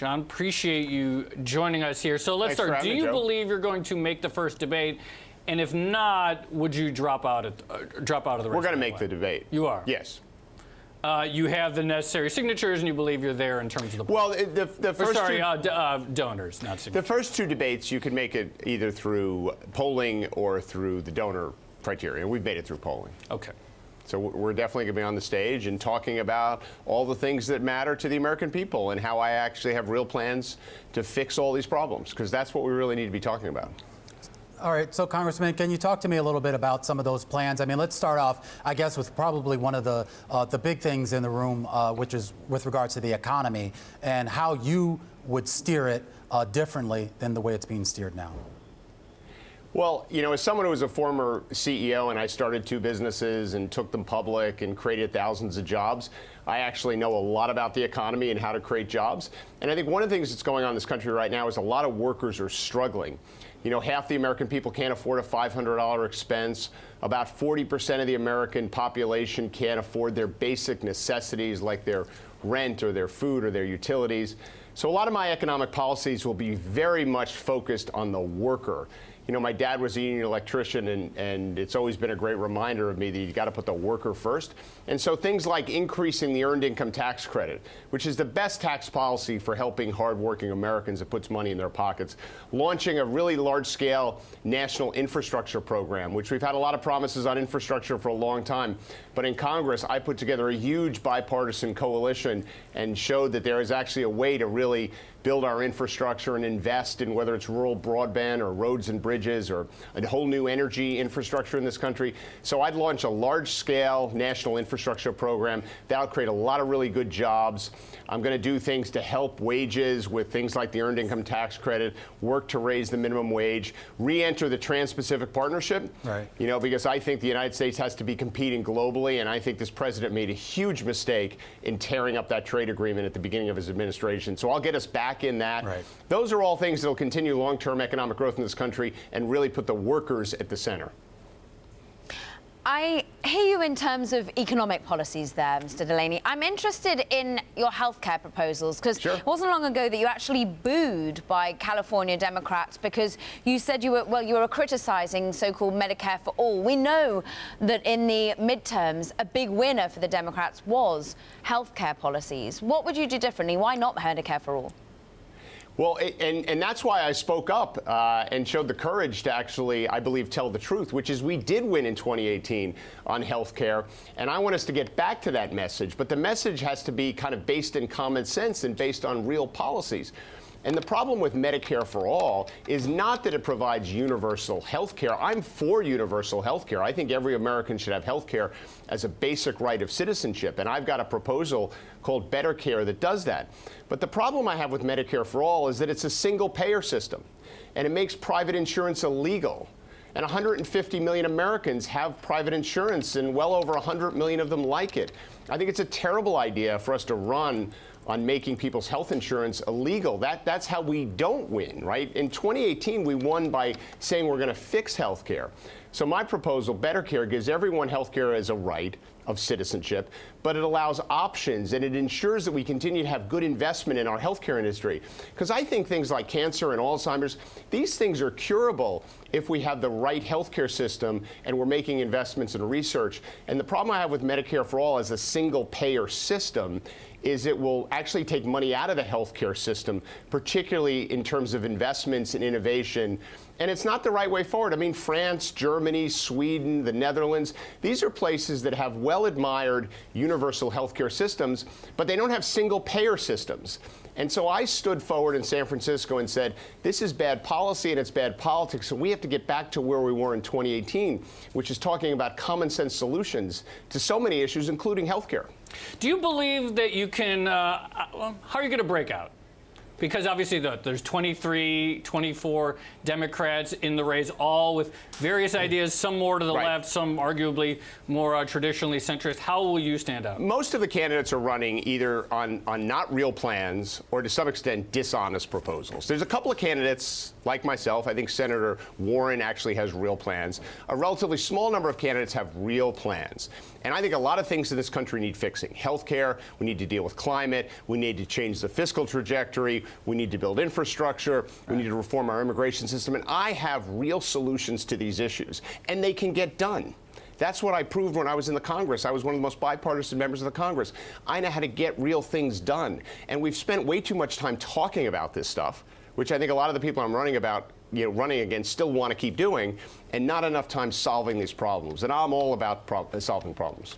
John, appreciate you joining us here. So let's start. Do you believe you're going to make the first debate? And if not, would you drop out of the race? We're going to make the debate. You are? Yes. You have the necessary signatures, and you believe you're there in terms of the... Well, the first donors, not signatures. The first two debates, you can make it either through polling or through the donor criteria. We've made it through polling. Okay. So we're definitely going to be on the stage and talking about all the things that matter to the American people and how I actually have real plans to fix all these problems, because that's what we really need to be talking about. All right, so Congressman, can you talk to me a little bit about some of those plans? I mean, let's start off, I guess, with probably one of the big things in the room, which is with regards to the economy and how you would steer it differently than the way it's being steered now. Well, you know, as someone who was a former CEO and I started 2 businesses and took them public and created thousands of jobs, I actually know a lot about the economy and how to create jobs. And I think one of the things that's going on in this country right now is a lot of workers are struggling. You know, half the American people can't afford a $500 expense. About 40% of the American population can't afford their basic necessities like their rent or their food or their utilities. So a lot of my economic policies will be very much focused on the worker. You know, my dad was a union electrician, and it's always been a great reminder of me that you got to put the worker first. And so things like increasing the earned income tax credit, which is the best tax policy for helping hardworking Americans that puts money in their pockets, launching a really large-scale national infrastructure program, which we've had a lot of promises on infrastructure for a long time. But in Congress, I put together a huge bipartisan coalition and showed that there is actually a way to really build our infrastructure and invest in whether it's rural broadband or roads and bridges or a whole new energy infrastructure in this country. So I'd launch a large-scale national infrastructure program. That'll create a lot of really good jobs. I'm going to do things to help wages with things like the earned income tax credit, work to raise the minimum wage, re-enter the Trans-Pacific Partnership, right. You know, because I think the United States has to be competing globally, and I think this president made a huge mistake in tearing up that trade agreement at the beginning of his administration. So I'll get us back in that. Right. Those are all things that will continue long-term economic growth in this country and really put the workers at the center. I hear you in terms of economic policies there, Mr. Delaney. I'm interested in your healthcare proposals, because It wasn't long ago that you actually booed by California Democrats because you said you were criticizing so-called Medicare for all. We know that in the midterms, a big winner for the Democrats was healthcare policies. What would you do differently? Why not Medicare for all? Well, and that's why I spoke up and showed the courage to actually, I believe, tell the truth, which is we did win in 2018 on health care. And I want us to get back to that message. But the message has to be kind of based in common sense and based on real policies. And the problem with Medicare for All is not that it provides universal health care. I'm for universal health care. I think every American should have health care as a basic right of citizenship. And I've got a proposal called Better Care that does that. But the problem I have with Medicare for All is that it's a single payer system, and it makes private insurance illegal. And 150 million Americans have private insurance, and well over 100 million of them like it. I think it's a terrible idea for us to run on making people's health insurance illegal. That's how we don't win, right? In 2018, we won by saying we're going to fix health care. So my proposal, Better Care, gives everyone health care as a right of citizenship, but it allows options, and it ensures that we continue to have good investment in our healthcare industry. Because I think things like cancer and Alzheimer's, these things are curable if we have the right healthcare system and we're making investments in research. And the problem I have with Medicare for All as a single payer system is it will actually take money out of the healthcare system, particularly in terms of investments in innovation. And it's not the right way forward. I mean, France, Germany, Sweden, the Netherlands, these are places that have well-admired universal healthcare systems, but they don't have single-payer systems. And so I stood forward in San Francisco and said, this is bad policy and it's bad politics, so we have to get back to where we were in 2018, which is talking about common sense solutions to so many issues, including healthcare. Do you believe that you can, how are you going to break out? Because obviously there's 23, 24 Democrats in the race, all with various ideas, some more to the left, some arguably more traditionally centrist. How will you stand out? Most of the candidates are running either on not real plans or to some extent dishonest proposals. There's a couple of candidates like myself. I think Senator Warren actually has real plans. A relatively small number of candidates have real plans. And I think a lot of things in this country need fixing. Healthcare, we need to deal with climate, we need to change the fiscal trajectory, We need to build infrastructure. We need to reform our immigration system. And I have real solutions to these issues, and they can get done. That's what I proved when I was in the Congress. I was one of the most bipartisan members of the Congress. I know how to get real things done. And we've spent way too much time talking about this stuff, which I think a lot of the people I'm running against still want to keep doing, and not enough time solving these problems. And I'm all about solving problems.